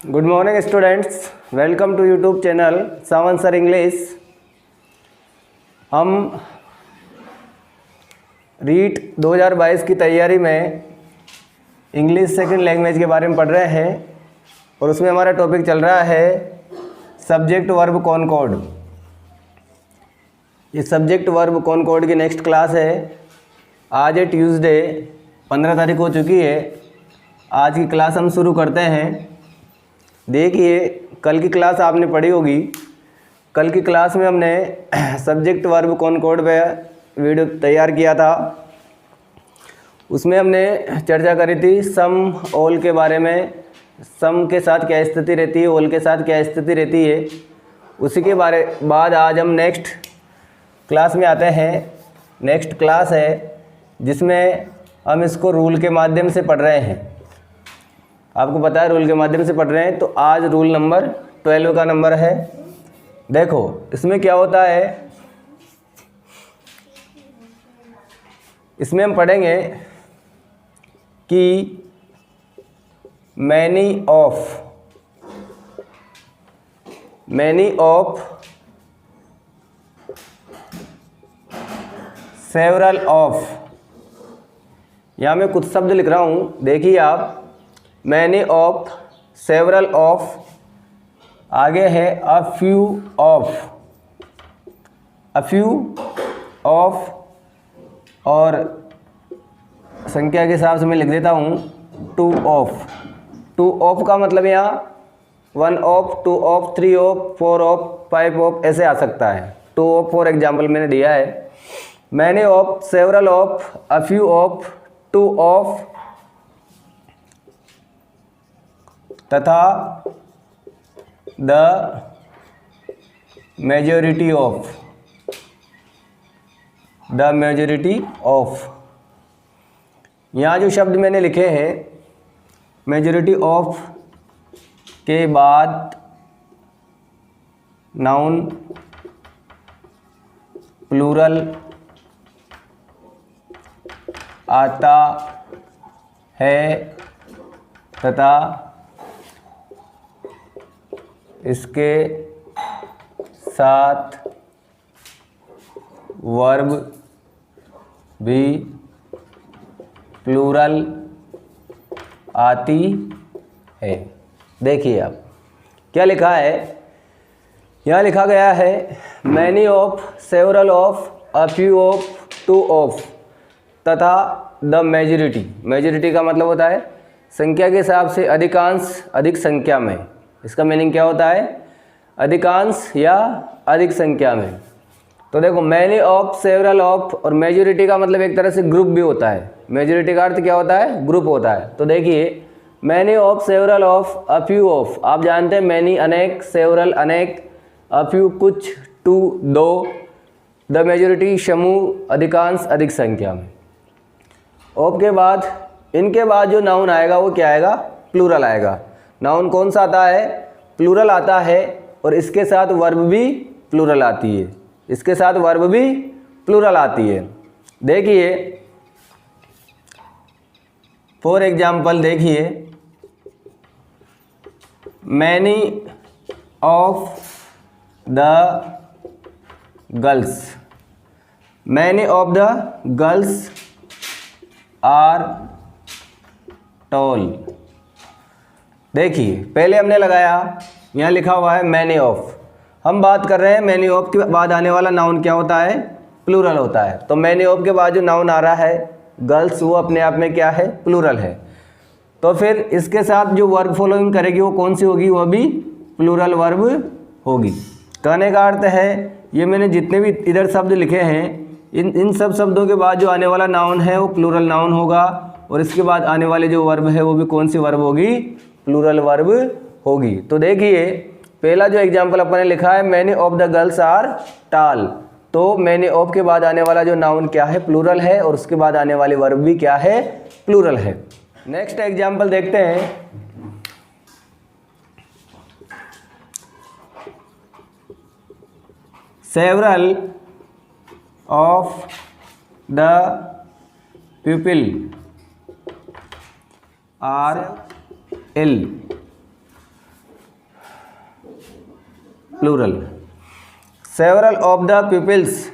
Good morning students, welcome to YouTube channel Sawan sir English. हम रीट 2022 की तैयारी में इंग्लिश सेकंड लैंग्वेज के बारे में पढ़ रहे हैं और उसमें हमारा टॉपिक चल रहा है सब्जेक्ट वर्ब कॉनकॉर्ड। ये सब्जेक्ट वर्ब कॉनकॉर्ड की नेक्स्ट क्लास है। आज है ट्यूसडे, 15 तारीख हो चुकी है। आज की क्लास हम शुरू करते हैं। देखिए, कल की क्लास आपने पढ़ी होगी। कल की क्लास में हमने सब्जेक्ट वर्ब कॉनकॉर्ड पे वीडियो तैयार किया था। उसमें हमने चर्चा करी थी सम ऑल के बारे में। सम के साथ क्या स्थिति रहती है, ऑल के साथ क्या स्थिति रहती है, उसी के बाद आज हम नेक्स्ट क्लास में आते हैं। नेक्स्ट क्लास है जिसमें हम इसको रूल के माध्यम से पढ़ रहे हैं। आपको पता है रूल के माध्यम से पढ़ रहे हैं, तो आज रूल नंबर 12 का नंबर है। देखो इसमें क्या होता है, इसमें हम पढ़ेंगे कि मैनी ऑफ सेवरल ऑफ। यहाँ मैं कुछ शब्द लिख रहा हूँ, देखिए आप। मैनी ऑफ, सेवरल ऑफ, आगे है अ फ्यू ऑफ, और संख्या के हिसाब से मैं लिख देता हूँ टू ऑफ का मतलब यहाँ 1 of, 2 of, 3 of, 4 of, 5 of ऐसे आ सकता है। 2 ऑफ फॉर एग्जाम्पल मैंने दिया है। Many of, several of, a few of, 2 of तथा द मेजॉरिटी ऑफ। यहाँ जो शब्द मैंने लिखे हैं, मेजॉरिटी ऑफ के बाद नाउन प्लूरल आता है तथा इसके साथ वर्ब भी प्लूरल आती है। देखिए आप क्या लिखा है, यहाँ लिखा गया है many of, several of, a few of, 2 of तथा द मेजॉरिटी का मतलब होता है संख्या के हिसाब से अधिकांश, अधिक संख्या में। इसका मीनिंग क्या होता है, अधिकांश या अधिक संख्या में। तो देखो मैनी ऑफ, सेवरल ऑफ और मेजॉरिटी का मतलब एक तरह से ग्रुप भी होता है। मेजॉरिटी का अर्थ क्या होता है, ग्रुप होता है। तो देखिए many of, several of, a few of, आप जानते हैं मैनी अनेक, सेवरल अनेक, अ फ्यू कुछ, 2 2, द मेजॉरिटी समूह, अधिकांश, अधिक संख्या में। ऑफ के बाद, इनके बाद जो नाउन आएगा वो क्या आएगा, प्लूरल आएगा। नाउन कौन सा आता है, प्लूरल आता है, और इसके साथ वर्ब भी प्लूरल आती है। इसके साथ वर्ब भी प्लूरल आती है। देखिए फॉर एग्जाम्पल, देखिए many of the girls, many of the girls are tall. देखिए पहले हमने लगाया, यहाँ लिखा हुआ है मैनी ऑफ। हम बात कर रहे हैं मैनी ऑफ के बाद आने वाला नाउन क्या होता है, प्लूरल होता है। तो मैनी ऑफ के बाद जो नाउन आ रहा है गर्ल्स, वो अपने आप में क्या है, प्लूरल है। तो फिर इसके साथ जो वर्ब फॉलोइंग करेगी वो कौन सी होगी, वो भी प्लूरल वर्ब होगी। कहने का अर्थ है ये मैंने जितने भी इधर शब्द लिखे हैं, इन सब शब्दों के बाद जो आने वाला नाउन है वो प्लूरल नाउन होगा, और इसके बाद आने वाले जो वर्ब है वो भी कौन सी वर्ब होगी, प्लूरल वर्ब होगी। तो देखिए पहला जो एग्जाम्पल अपने लिखा है many of the girls are tall, तो मैनी ऑफ के बाद आने वाला जो नाउन क्या है, प्लूरल है, और उसके बाद आने वाले वर्ब भी क्या है, प्लूरल है। नेक्स्ट एग्जाम्पल देखते हैं। Several of the pupil are ill. Plural. Several of the peoples,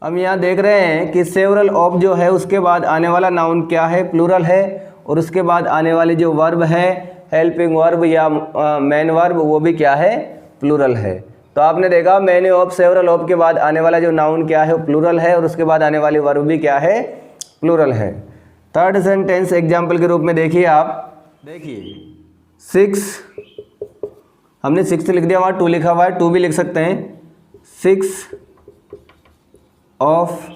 हम यहाँ देख रहे हैं कि सेवरल ऑफ जो है उसके बाद आने वाला नाउन क्या है, प्लूरल है, और उसके बाद आने वाले जो वर्ब है, हेल्पिंग वर्ब या मेन वर्ब, वो भी क्या है, प्लूरल है। तो आपने देखा मैनी ऑफ सेवरल ऑफ के बाद आने वाला जो नाउन क्या है वो प्लूरल है, और उसके बाद आने वाली वर्ब भी क्या है, प्लूरल है। थर्ड सेंटेंस एग्जाम्पल के रूप में देखिए आप, देखिए 6, हमने 6 लिख दिया, वहाँ 2 लिखा हुआ है, 2 भी लिख सकते हैं। 6 of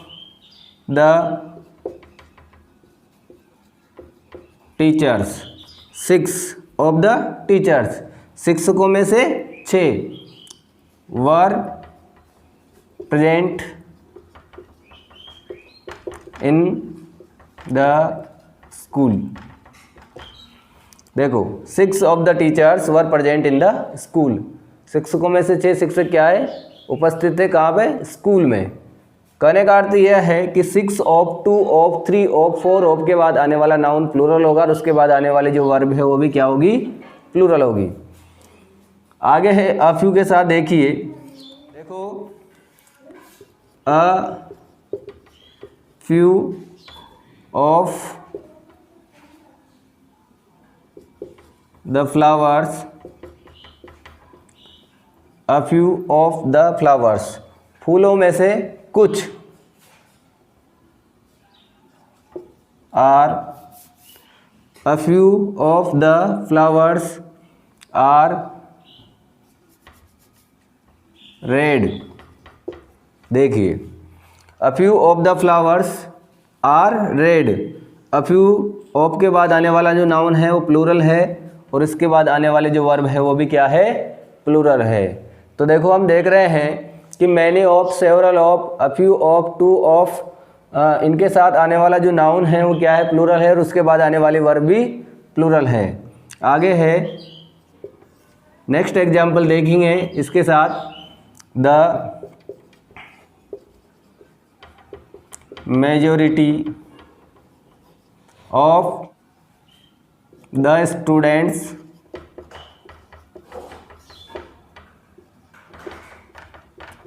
the teachers, 6 of the teachers, 6 को में से 6 were present in the school. देखो 6 of the teachers were present in the school, 6 को में से 6 शिक्षक क्या है, उपस्थित थे कहाँ पे, स्कूल में। कहने का अर्थ यह है कि 6 ऑफ, 2 ऑफ, 3 ऑफ, 4 ऑफ के बाद आने वाला नाउन प्लूरल होगा, और उसके बाद आने वाले जो वर्ब है वो भी क्या होगी, प्लूरल होगी। आगे है अ फ्यू के साथ, देखिए, देखो a few of the flowers, a few of the flowers, फूलों में से कुछ, are a few of the flowers are red. देखिए a few of the flowers are red, a few of के बाद आने वाला जो नाउन है वो प्लूरल है, और इसके बाद आने वाले जो वर्ब है वो भी क्या है, प्लूरल है। तो देखो हम देख रहे हैं कि many of, several of, a few of, 2 of, इनके साथ आने वाला जो नाउन है वो क्या है, प्लूरल है, और उसके बाद आने वाली वर्ब भी प्लूरल है। आगे है नेक्स्ट एग्जाम्पल देखेंगे इसके साथ, the majority of the students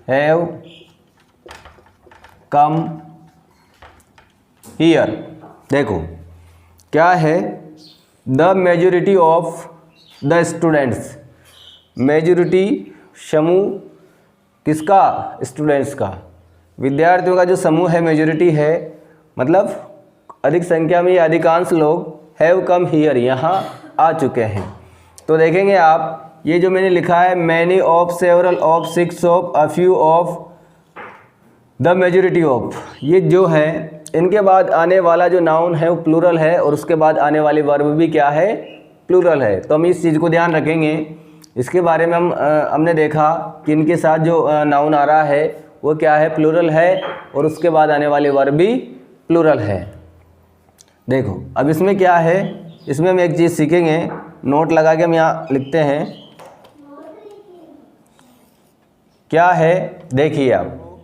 have come here. देखो क्या है, the majority of the students, majority समूह किसका, स्टूडेंट्स का, विद्यार्थियों का जो समूह है मेजॉरिटी है, मतलब अधिक संख्या में या अधिकांश लोग हैव कम हियर, यहाँ आ चुके हैं। तो देखेंगे आप, ये जो मैंने लिखा है many of, several of, 6 of, a few of, the majority of, ये जो है इनके बाद आने वाला जो नाउन है वो प्लूरल है, और उसके बाद आने वाली वर्ब भी क्या है, प्लूरल है। तो हम इस चीज़ को ध्यान रखेंगे। इसके बारे में हमने देखा कि इनके साथ जो नाउन आ रहा है वो क्या है, प्लूरल है, और उसके बाद आने वाले वर्ब भी प्लूरल है। देखो अब इसमें क्या है, इसमें हम एक चीज़ सीखेंगे, नोट लगा के हम यहाँ लिखते हैं, क्या है, देखिए आप,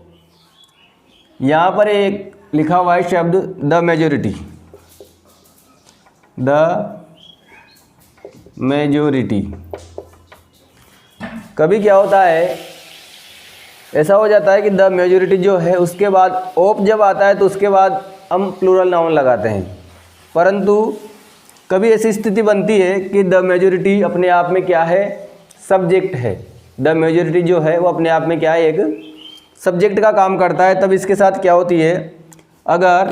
यहाँ पर एक लिखा हुआ है शब्द द मेजॉरिटी, द मेजॉरिटी। कभी क्या होता है, ऐसा हो जाता है कि द मेजॉरिटी जो है उसके बाद ऑफ जब आता है तो उसके बाद हम प्लूरल नाउन लगाते हैं, परंतु कभी ऐसी स्थिति बनती है कि द मेजॉरिटी अपने आप में क्या है, सब्जेक्ट है। द मेजॉरिटी जो है वो अपने आप में क्या है, एक सब्जेक्ट का काम करता है। तब इसके साथ क्या होती है, अगर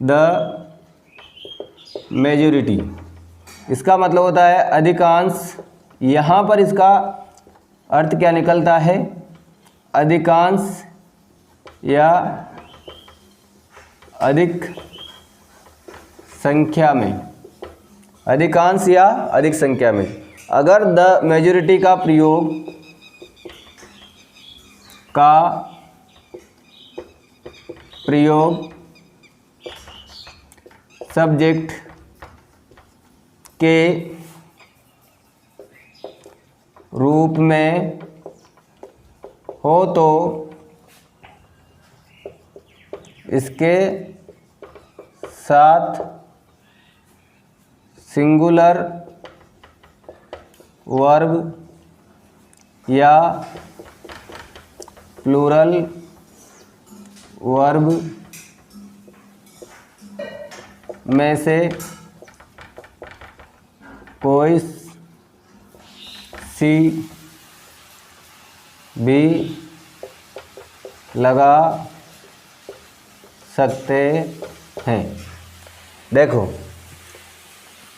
द मेजॉरिटी, इसका मतलब होता है अधिकांश, यहाँ पर इसका अर्थ क्या निकलता है, अधिकांश या अधिक संख्या में, अधिकांश या अधिक संख्या में। अगर द मेजॉरिटी का प्रयोग सब्जेक्ट के रूप में हो तो इसके साथ सिंगुलर वर्ब या प्लूरल वर्ब में से कोई सी भी लगा सकते हैं। देखो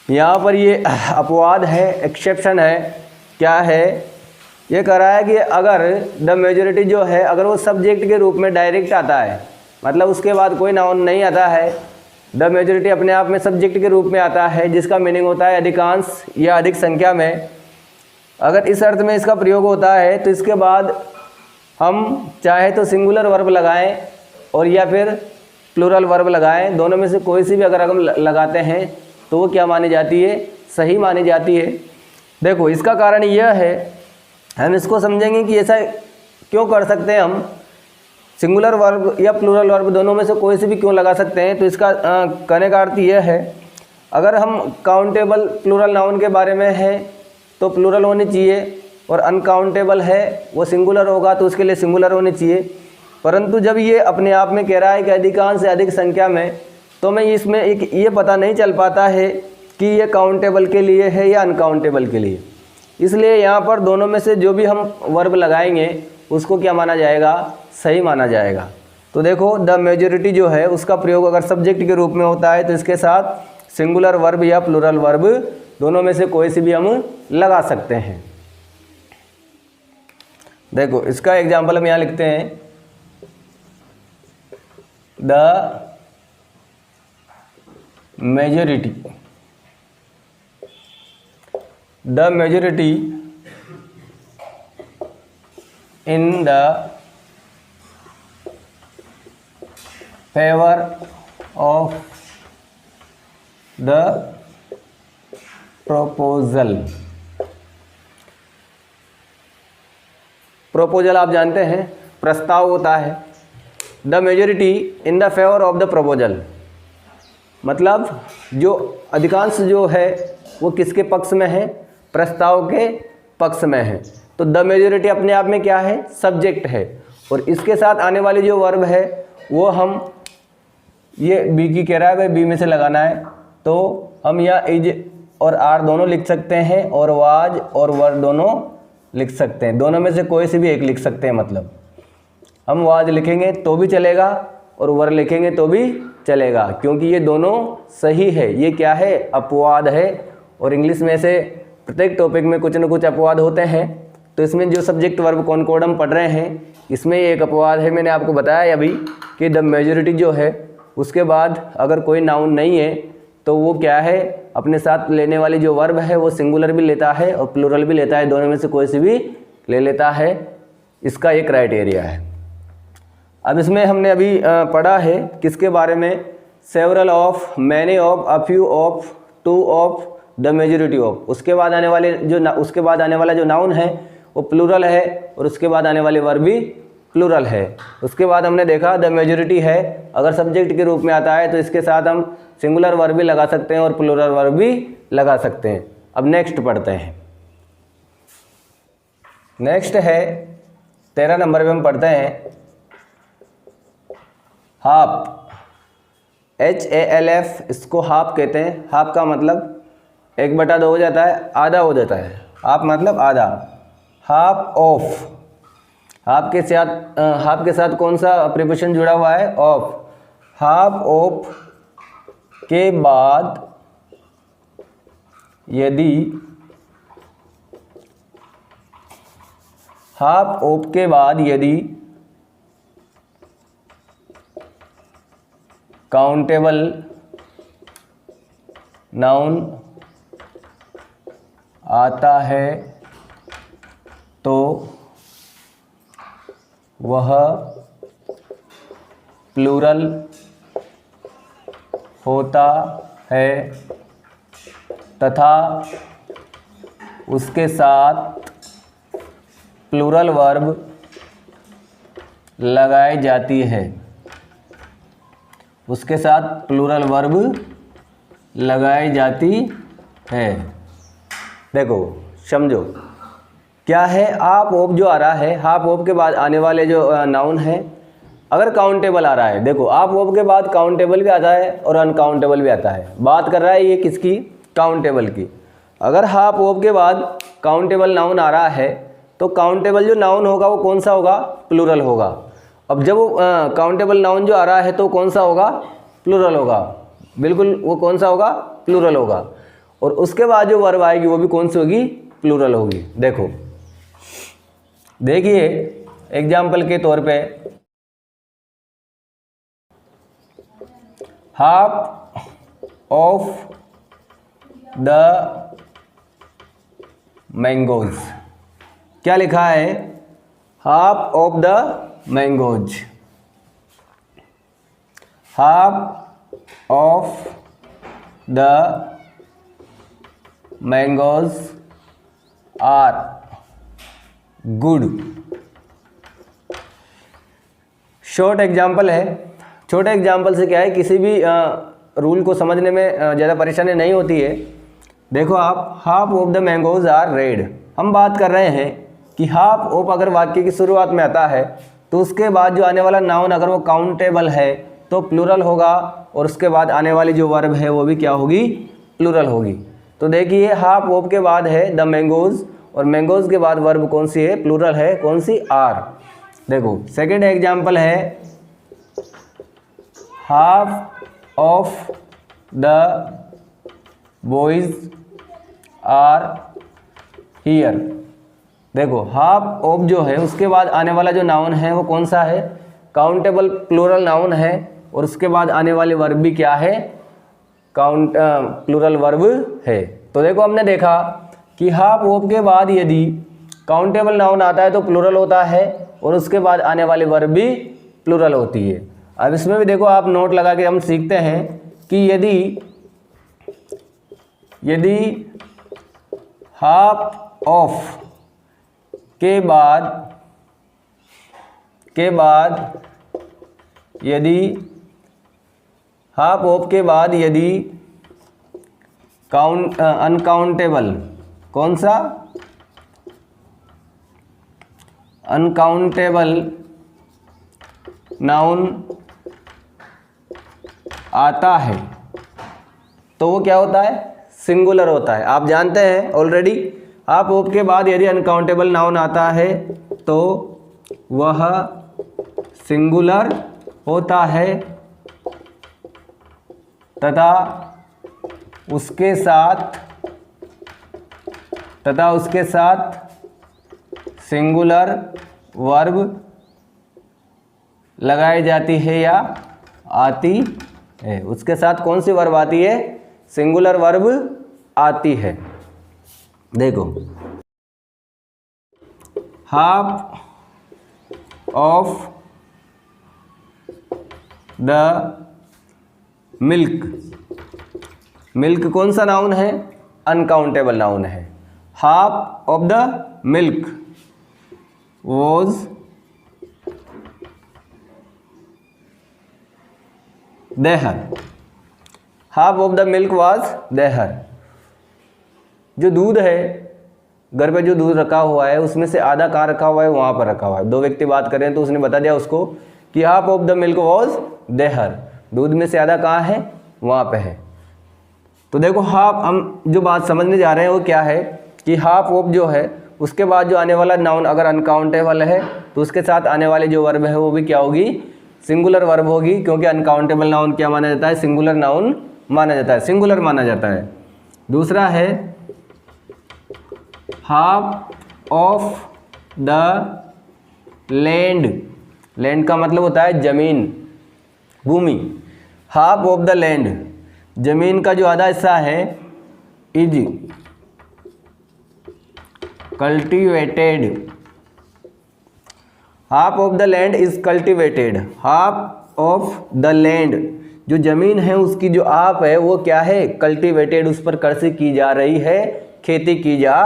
यहाँ पर ये अपवाद है, एक्सेप्शन है। क्या है? ये कह रहा है कि अगर द मेजॉरिटी जो है अगर वो सब्जेक्ट के रूप में डायरेक्ट आता है, मतलब उसके बाद कोई नाउन नहीं आता है, द मेजॉरिटी अपने आप में सब्जेक्ट के रूप में आता है, जिसका मीनिंग होता है अधिकांश या अधिक संख्या में। अगर इस अर्थ में इसका प्रयोग होता है तो इसके बाद हम चाहे तो सिंगुलर वर्ब लगाएं और या फिर प्लूरल वर्ब लगाएं, दोनों में से कोई सी भी अगर हम लगाते हैं तो वो क्या मानी जाती है? सही मानी जाती है। देखो इसका कारण यह है, हम इसको समझेंगे कि ऐसा क्यों कर सकते हैं, हम सिंगुलर वर्ब या प्लूरल वर्ब दोनों में से कोई से भी क्यों लगा सकते हैं। तो इसका कहने का अर्थ यह है, अगर हम काउंटेबल प्लूरल नाउन के बारे में है तो प्लूरल होनी चाहिए, और अनकाउंटेबल है वो सिंगुलर होगा तो उसके लिए सिंगुलर होनी चाहिए। परंतु जब ये अपने आप में कह रहा है कि अधिकांश से अधिक संख्या में, तो मैं इसमें एक ये पता नहीं चल पाता है कि ये काउंटेबल के लिए है या अनकाउंटेबल के लिए। इसलिए यहाँ पर दोनों में से जो भी हम वर्ब लगाएंगे उसको क्या माना जाएगा? सही माना जाएगा। तो देखो द मेजॉरिटी जो है उसका प्रयोग अगर सब्जेक्ट के रूप में होता है तो इसके साथ सिंगुलर वर्ब या प्लूरल वर्ब दोनों में से कोई सी भी हम लगा सकते हैं। देखो इसका एग्जाम्पल हम यहाँ लिखते हैं, the majority in the favor of the proposal। Proposal आप जानते हैं प्रस्ताव होता है। The majority in the favour of the proposal, मतलब जो अधिकांश जो है वो किसके पक्ष में है? प्रस्ताव के पक्ष में है। तो द मेजॉरिटी अपने आप में क्या है? सब्जेक्ट है, और इसके साथ आने वाली जो वर्ब है वो हम ये बी की कह रहा है भाई बी में से लगाना है, तो हम यहाँ इज और आर दोनों लिख सकते हैं, और वाज और वर दोनों लिख सकते हैं। दोनों में से कोई से भी एक लिख सकते हैं। मतलब हम वाज लिखेंगे तो भी चलेगा और वर लिखेंगे तो भी चलेगा, क्योंकि ये दोनों सही है। ये क्या है? अपवाद है। और इंग्लिश में से प्रत्येक टॉपिक में कुछ न कुछ अपवाद होते हैं, तो इसमें जो सब्जेक्ट वर्ब कॉनकॉर्ड हम पढ़ रहे हैं इसमें एक अपवाद है। मैंने आपको बताया अभी कि द मेजॉरिटी जो है उसके बाद अगर कोई नाउन नहीं है तो वो क्या है? अपने साथ लेने वाली जो वर्ब है वो सिंगुलर भी लेता है और प्लूरल भी लेता है, दोनों में से कोई सी भी ले लेता है। इसका एक क्राइटेरिया है। अब इसमें हमने अभी पढ़ा है किसके बारे में? Several of, many of, a few of, two of, the majority of. उसके बाद आने वाला जो नाउन है वो प्लूरल है, और उसके बाद आने वाली वर्ब भी प्लूरल है। उसके बाद हमने देखा द मेजॉरिटी है, अगर सब्जेक्ट के रूप में आता है तो इसके साथ हम सिंगुलर वर्ब भी लगा सकते हैं और प्लूरल वर्ब भी लगा सकते हैं। अब नेक्स्ट पढ़ते हैं। नेक्स्ट है 13 नंबर पे हम पढ़ते हैं हाफ, HALF, इसको हाफ कहते हैं। हाफ का मतलब 1/2 हो जाता है, आधा हो जाता है। हाफ मतलब आधा। हाफ ऑफ, हाफ के साथ कौन सा प्रीपोजिशन जुड़ा हुआ है? ऑफ। हाफ ऑफ के बाद यदि, हाफ ऑफ के बाद यदि काउंटेबल नाउन आता है तो वह प्लूरल होता है तथा उसके साथ प्लूरल वर्ब लगाई जाती है। उसके साथ प्लूरल वर्ब लगाई जाती है। देखो समझो क्या है, आप ऑफ जो आ रहा है, हाफ ऑफ के बाद आने वाले जो नाउन है, अगर काउंटेबल आ रहा है, देखो आप ऑफ के बाद काउंटेबल भी आता है और अनकाउंटेबल भी आता है। बात कर रहा है ये किसकी, काउंटेबल की। अगर हाफ ऑफ के बाद काउंटेबल नाउन आ रहा है तो काउंटेबल जो नाउन होगा वो कौन सा होगा, प्लूरल होगा। अब जब वो काउंटेबल नाउन जो आ रहा है तो कौन सा होगा, प्लूरल होगा, बिल्कुल वो कौन सा होगा, प्लूरल होगा। और उसके बाद जो वर्ब आएगी वो भी कौन सी होगी, प्लूरल होगी। देखो देखिए एग्जाम्पल के तौर पे, हाफ ऑफ द मैंगोज, क्या लिखा है, half of the mangoes, half of the mangoes are good. Short example है, छोटे एग्जाम्पल से क्या है, किसी भी रूल को समझने में ज़्यादा परेशानी नहीं होती है। देखो आप, half of the mangoes are red, हम बात कर रहे हैं कि हाफ ऑफ अगर वाक्य की शुरुआत में आता है तो उसके बाद जो आने वाला नाउन अगर वो काउंटेबल है तो प्लूरल होगा, और उसके बाद आने वाली जो वर्ब है वो भी क्या होगी, प्लूरल होगी। तो देखिए हाफ ऑफ के बाद है द मैंगोज, और मैंगोज के बाद वर्ब कौन सी है, प्लूरल है, कौन सी, आर। देखो सेकेंड एग्जाम्पल है, half of the boys are here. देखो हाफ ऑफ जो है उसके बाद आने वाला जो नाउन है वो कौन सा है, काउंटेबल प्लूरल नाउन है, और उसके बाद आने वाले वर्ब भी क्या है, प्लूरल वर्ब है। तो देखो हमने देखा कि हाफ ऑफ के बाद यदि काउंटेबल नाउन आता है तो प्लूरल होता है, और उसके बाद आने वाली वर्ब भी प्लूरल होती है। अब इसमें भी देखो आप नोट लगा के हम सीखते हैं कि यदि हाफ ऑफ के बाद यदि हाफ ऑफ के बाद यदि अनकाउंटेबल, कौन सा, अनकाउंटेबल नाउन आता है तो वो क्या होता है, सिंगुलर होता है। आप जानते हैं ऑलरेडी, हाफ ऑफ के बाद यदि अनकाउंटेबल नाउन आता है तो वह सिंगुलर होता है तथा उसके साथ सिंगुलर वर्ब लगाई जाती है या आती है। उसके साथ कौन सी वर्ब आती है, सिंगुलर वर्ब आती है। देखो half of the milk, milk कौन सा नाउन है, अनकाउंटेबल नाउन है। Half of the milk was there, half of the milk was there. जो दूध है, घर पे जो दूध रखा हुआ है उसमें से आधा कहाँ रखा हुआ है, वहाँ पर रखा हुआ है। दो व्यक्ति बात करें तो उसने बता दिया उसको कि half of the milk was there, दूध में से आधा कहाँ है, वहाँ पे है। तो देखो हाफ, हम जो बात समझने जा रहे हैं वो क्या है कि हाफ ऑफ जो है उसके बाद जो आने वाला नाउन अगर अनकाउंटेबल है तो उसके साथ आने वाली जो वर्ब है वो भी क्या होगी, सिंगुलर वर्ब होगी, क्योंकि अनकाउंटेबल नाउन क्या माना जाता है, सिंगुलर नाउन माना जाता है, सिंगुलर माना जाता है। दूसरा है half of the land, land का मतलब होता है जमीन, भूमि। हाफ ऑफ द लैंड, जमीन का जो आधा हिस्सा है, is cultivated, half of the land is cultivated. Half of the land, जो जमीन है उसकी जो आप है वो क्या है, कल्टीवेटेड, उस पर कृषि की जा रही है, खेती की जा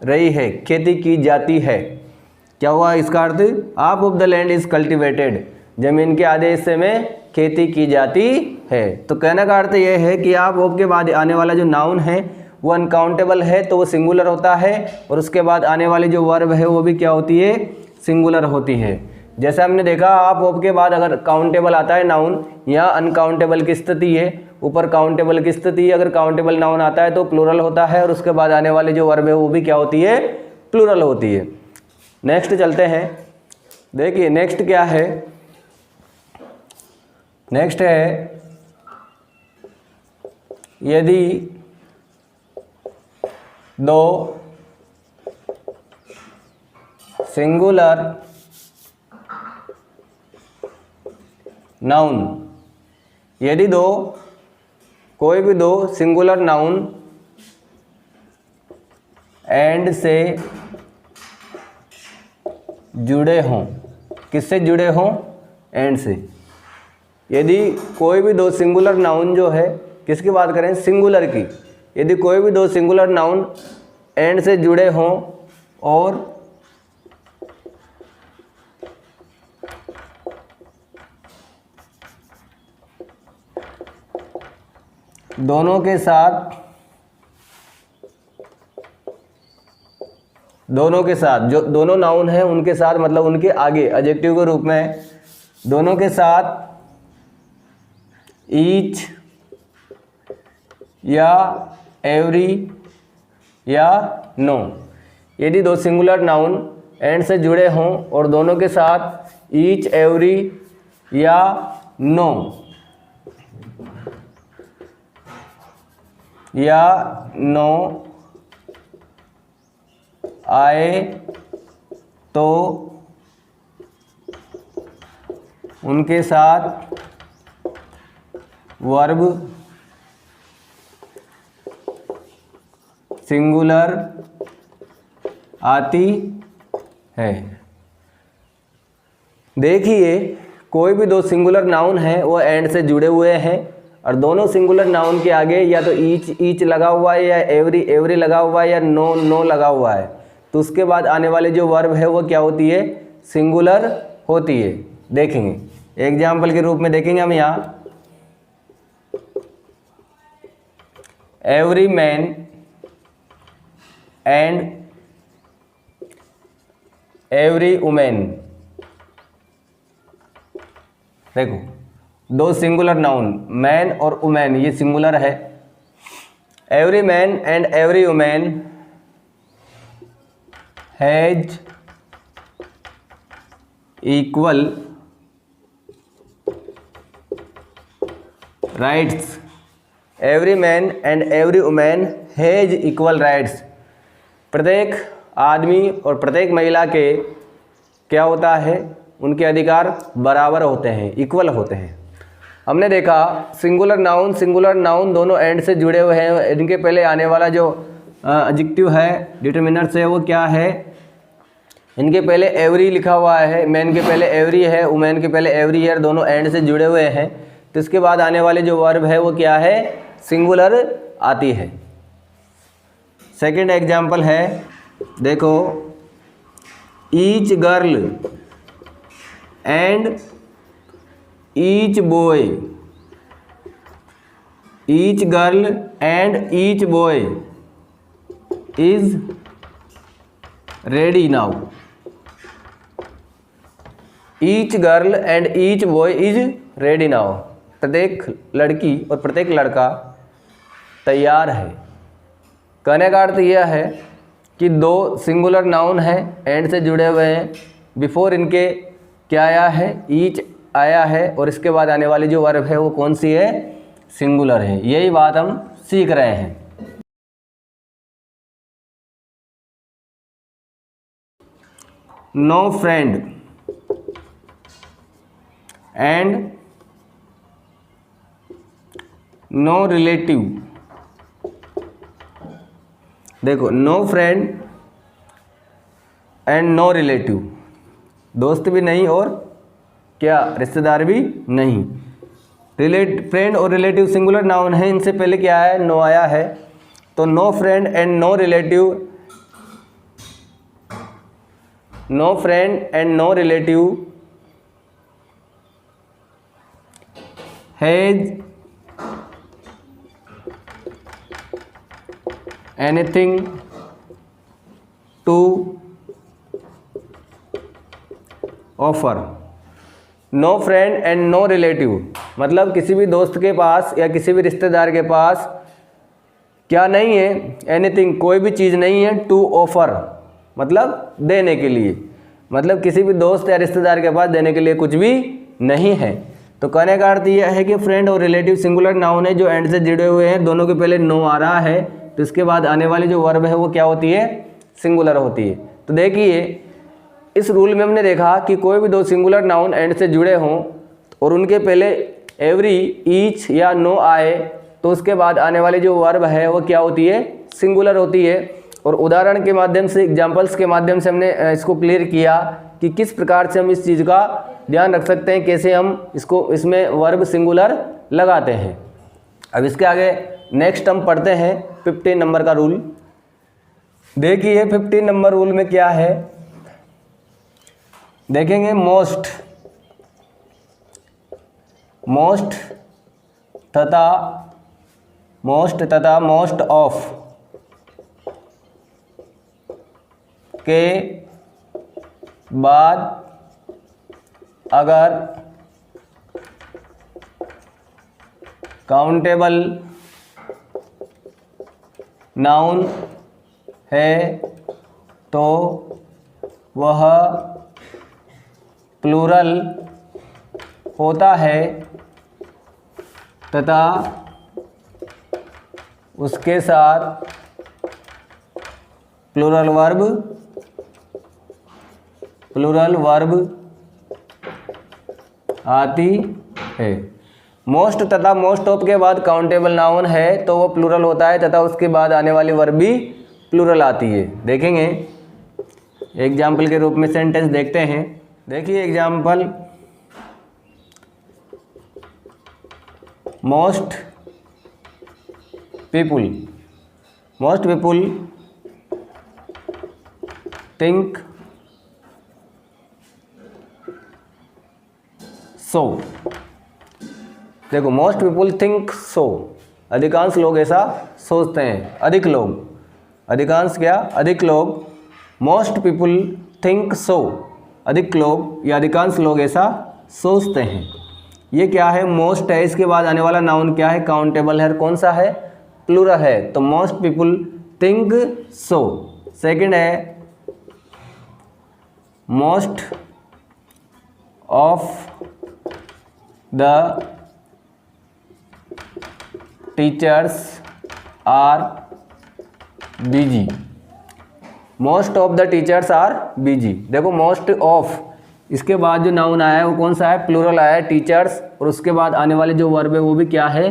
रही है, खेती की जाती है। क्या हुआ इसका अर्थ, half of the land is cultivated, जमीन के आधे हिस्से में खेती की जाती है। तो कहने का अर्थ यह है कि हाफ ऑफ के बाद आने वाला जो नाउन है वो अनकाउंटेबल है तो वो सिंगुलर होता है, और उसके बाद आने वाली जो वर्ब है वो भी क्या होती है, सिंगुलर होती है। जैसे हमने देखा आप ऑफ के बाद अगर काउंटेबल आता है नाउन, यहाँ अनकाउंटेबल की स्थिति है, ऊपर काउंटेबल की स्थिति है। अगर काउंटेबल नाउन आता है तो प्लूरल होता है, और उसके बाद आने वाली जो वर्ब है वो भी क्या होती है, प्लूरल होती है। नेक्स्ट चलते हैं, देखिए नेक्स्ट क्या है, नेक्स्ट है यदि दो सिंगुलर नाउन, यदि कोई भी दो सिंगुलर नाउन एंड से जुड़े हों, किससे जुड़े हों, एंड से। यदि कोई भी दो सिंगुलर नाउन जो है, किसकी बात करें, सिंगुलर की, यदि कोई भी दो सिंगुलर नाउन एंड से जुड़े हों और दोनों के साथ जो दोनों नाउन हैं उनके साथ, मतलब उनके आगे एडजेक्टिव के रूप में, दोनों के साथ ईच या एवरी या नो, यदि दो सिंगुलर नाउन एंड से जुड़े हों और दोनों के साथ ईच, एवरी या नो आए तो उनके साथ वर्ब सिंगुलर आती है। देखिए कोई भी दो सिंगुलर नाउन है वो एंड से जुड़े हुए हैं, और दोनों सिंगुलर नाउन के आगे या तो ईच लगा हुआ है, या एवरी लगा हुआ है, या नो लगा हुआ है, तो उसके बाद आने वाली जो वर्ब है वो क्या होती है, सिंगुलर होती है। देखेंगे एग्जाम्पल के रूप में, देखेंगे हम यहाँ every man and every women. देखो दो सिंगुलर नाउन मैन और वुमेन, ये सिंगुलर है। Every man and every women has equal rights. Every man and every women has equal rights. प्रत्येक आदमी और प्रत्येक महिला के क्या होता है, उनके अधिकार बराबर होते हैं, इक्वल होते हैं। हमने देखा सिंगुलर नाउन दोनों एंड से जुड़े हुए हैं, इनके पहले आने वाला जो एडजेक्टिव है, डिटरमिनर से, वो क्या है, इनके पहले एवरी लिखा हुआ है, मैन के पहले एवरी है, वुमेन के पहले एवरी है, दोनों एंड से जुड़े हुए हैं, तो इसके बाद आने वाले जो वर्ब है वो क्या है, सिंगुलर आती है। सेकंड एग्जाम्पल है, देखो each girl and each boy, each girl and each boy is ready now. Each girl and each boy is ready now. प्रत्येक लड़की और प्रत्येक लड़का तैयार है। कहने का अर्थ यह है कि दो सिंगुलर नाउन है, एंड से जुड़े हुए हैं, बिफोर इनके क्या आया है, ईच आया है, और इसके बाद आने वाली जो वर्ब है वो कौन सी है, सिंगुलर है। यही बात हम सीख रहे हैं। No friend and no relative. देखो no friend and no relative, दोस्त भी नहीं और क्या, रिश्तेदार भी नहीं। फ्रेंड और रिलेटिव सिंगुलर नाउन है, इनसे पहले क्या है, नो आया है, तो no friend and no relative, no friend and no relative has anything to offer. No friend and no relative, मतलब किसी भी दोस्त के पास या किसी भी रिश्तेदार के पास क्या नहीं है, एनीथिंग कोई भी चीज़ नहीं है, टू ऑफर मतलब देने के लिए, मतलब किसी भी दोस्त या रिश्तेदार के पास देने के लिए कुछ भी नहीं है। तो कहने का अर्थ यह है कि फ्रेंड और रिलेटिव सिंगुलर नाउन है जो एंड से जुड़े हुए हैं, दोनों के पहले नो आ रहा है तो इसके बाद आने वाली जो वर्ब है वो क्या होती है, सिंगुलर होती है। तो देखिए इस रूल में हमने देखा कि कोई भी दो सिंगुलर नाउन एंड से जुड़े हों और उनके पहले एवरी, ईच या नो आए तो उसके बाद आने वाली जो वर्ब है वो क्या होती है, सिंगुलर होती है। और उदाहरण के माध्यम से, एग्जाम्पल्स के माध्यम से हमने इसको क्लियर किया कि किस प्रकार से हम इस चीज़ का ध्यान रख सकते हैं, कैसे हम इसमें वर्ब सिंगुलर लगाते हैं। अब इसके आगे नेक्स्ट हम पढ़ते हैं 15 नंबर का रूल। देखिए 15 नंबर रूल में क्या है, देखेंगे मोस्ट तथा मोस्ट ऑफ के बाद अगर काउंटेबल नाउन है तो वह प्लूरल होता है तथा उसके साथ प्लूरल वर्ब आती है। मोस्ट तथा मोस्ट ऑफ के बाद काउंटेबल नाउन है तो वो प्लूरल होता है तथा उसके बाद आने वाली वर्ब भी प्लूरल आती है। देखेंगे एग्जाम्पल के रूप में सेंटेंस देखते हैं। देखिए एग्जाम्पल, मोस्ट पीपुल थिंक सो। देखो मोस्ट पीपुल थिंक सो, अधिकांश लोग ऐसा सोचते हैं, अधिक लोग मोस्ट पीपुल थिंक सो, अधिक लोग या अधिकांश लोग ऐसा सोचते हैं। ये क्या है, मोस्ट है, इसके बाद आने वाला नाउन क्या है, काउंटेबल है, कौन सा है, प्लूरल है, तो most people think so. Second है most of the teachers are busy. Most of the teachers are busy. देखो मोस्ट ऑफ, इसके बाद जो नाउन आया है वो कौन सा है, प्लूरल आया है, टीचर्स, और उसके बाद आने वाले जो वर्ब है वो भी क्या है,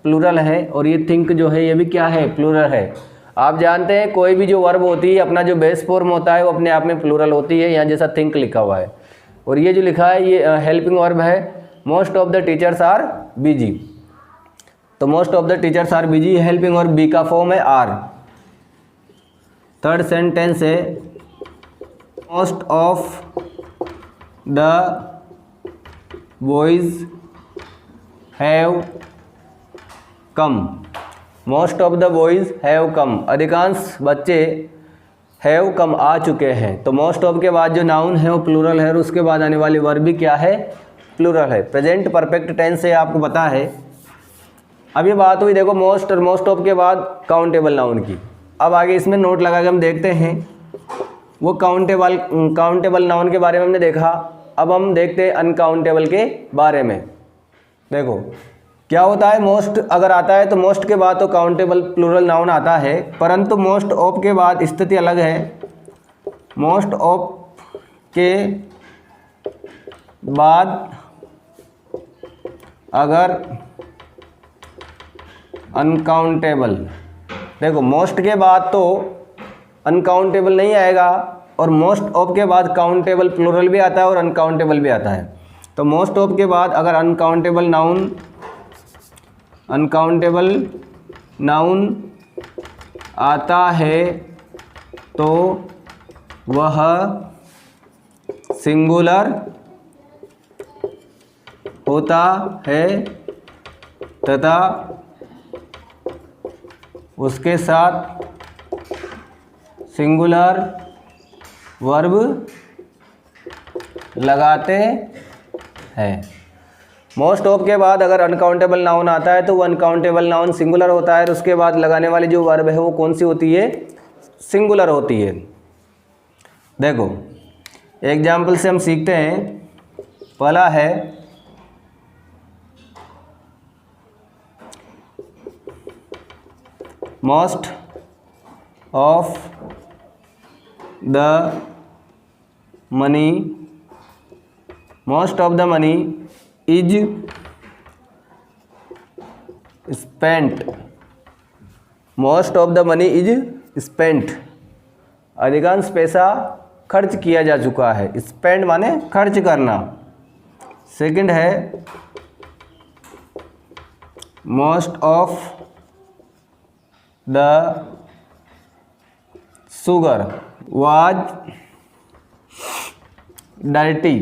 प्लूरल है, और ये थिंक जो है ये भी क्या है, प्लूरल है। आप जानते हैं कोई भी जो वर्ब होती है अपना जो बेस फॉर्म होता है वो अपने आप में प्लूरल होती है, यहाँ जैसा थिंक लिखा हुआ है, और ये जो लिखा है ये हेल्पिंग वर्ब है, most of the teachers are busy. तो most of the teachers are busy, helping verb be का फॉर्म है आर। थर्ड सेंटेंस है most of the boys have come. Most of the boys have come, अधिकांश बच्चे have come आ चुके हैं। तो most of के बाद जो नाउन है वो प्लूरल है और उसके बाद आने वाली वर्ब भी क्या है, प्लूरल है। प्रेजेंट परफेक्ट टेंस से आपको पता है। अब ये बात हुई देखो मोस्ट और मोस्ट ऑफ के बाद काउंटेबल नाउन की। अब आगे इसमें नोट लगा के हम देखते हैं वो काउंटेबल नाउन के बारे में हमने देखा। अब हम देखते हैं अनकाउंटेबल के बारे में। देखो क्या होता है, मोस्ट अगर आता है तो मोस्ट के बाद तो काउंटेबल प्लूरल नाउन आता है, परंतु मोस्ट ऑफ के बाद स्थिति अलग है। मोस्ट ऑफ के बाद अगर अनकाउंटेबल, देखो मोस्ट के बाद तो अनकाउंटेबल नहीं आएगा और मोस्ट ऑफ के बाद काउंटेबल प्लूरल भी आता है और अनकाउंटेबल भी आता है। तो मोस्ट ऑफ के बाद अगर अनकाउंटेबल नाउन आता है तो वह सिंगुलर होता है तथा उसके साथ सिंगुलर वर्ब लगाते हैं। मोस्ट ऑफ के बाद अगर अनकाउंटेबल नाउन आता है तो वो अनकाउंटेबल नाउन सिंगुलर होता है और उसके बाद लगाने वाली जो वर्ब है वो कौन सी होती है, सिंगुलर होती है। देखो एग्जाम्पल से हम सीखते हैं। पहला है most of the money, most of the money is spent, most of the money is spent, अधिकांश पैसा खर्च किया जा चुका है। स्पेंड माने खर्च करना। सेकंड है most of the sugar was dirty,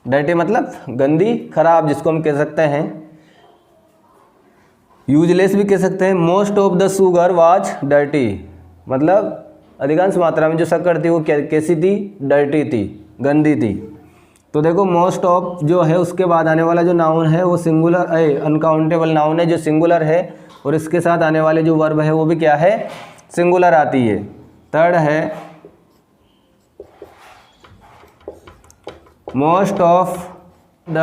dirty मतलब गंदी, खराब, जिसको हम कह सकते हैं यूजलेस भी कह सकते हैं। Most of the sugar was dirty मतलब अधिकांश मात्रा में जो शक्कर थी वो कैसी थी, डर्टी थी, गंदी थी। तो देखो मोस्ट ऑफ जो है उसके बाद आने वाला जो नाउन है वो सिंगुलर अनकाउंटेबल नाउन है जो सिंगुलर है, और इसके साथ आने वाले जो वर्ब है वो भी क्या है, सिंगुलर आती है। थर्ड है most of the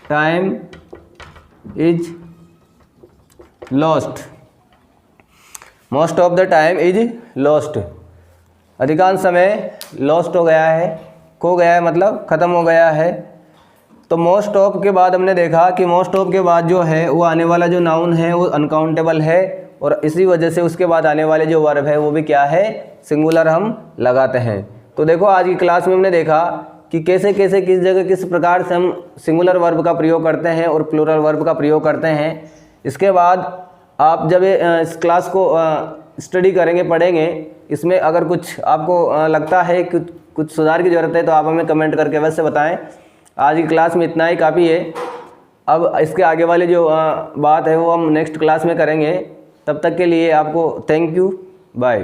time is lost, most of the time is lost, अधिकांश समय लॉस्ट हो गया है, खो गया है, मतलब ख़त्म हो गया है। तो मोस्ट ऑफ के बाद हमने देखा कि मोस्ट ऑफ के बाद जो है वो आने वाला जो नाउन है वो अनकाउंटेबल है, और इसी वजह से उसके बाद आने वाले जो वर्ब है वो भी क्या है, सिंगुलर हम लगाते हैं। तो देखो आज की क्लास में हमने देखा कि कैसे कैसे किस जगह किस प्रकार से हम सिंगुलर वर्ब का प्रयोग करते हैं और प्लूरल वर्ब का प्रयोग करते हैं। इसके बाद आप जब इस क्लास को स्टडी करेंगे, पढ़ेंगे, इसमें अगर कुछ आपको लगता है कि कुछ सुधार की ज़रूरत है तो आप हमें कमेंट करके अवश्य बताएं। आज की क्लास में इतना ही काफ़ी है। अब इसके आगे वाली जो बात है वो हम नेक्स्ट क्लास में करेंगे। तब तक के लिए आपको थैंक यू, बाय।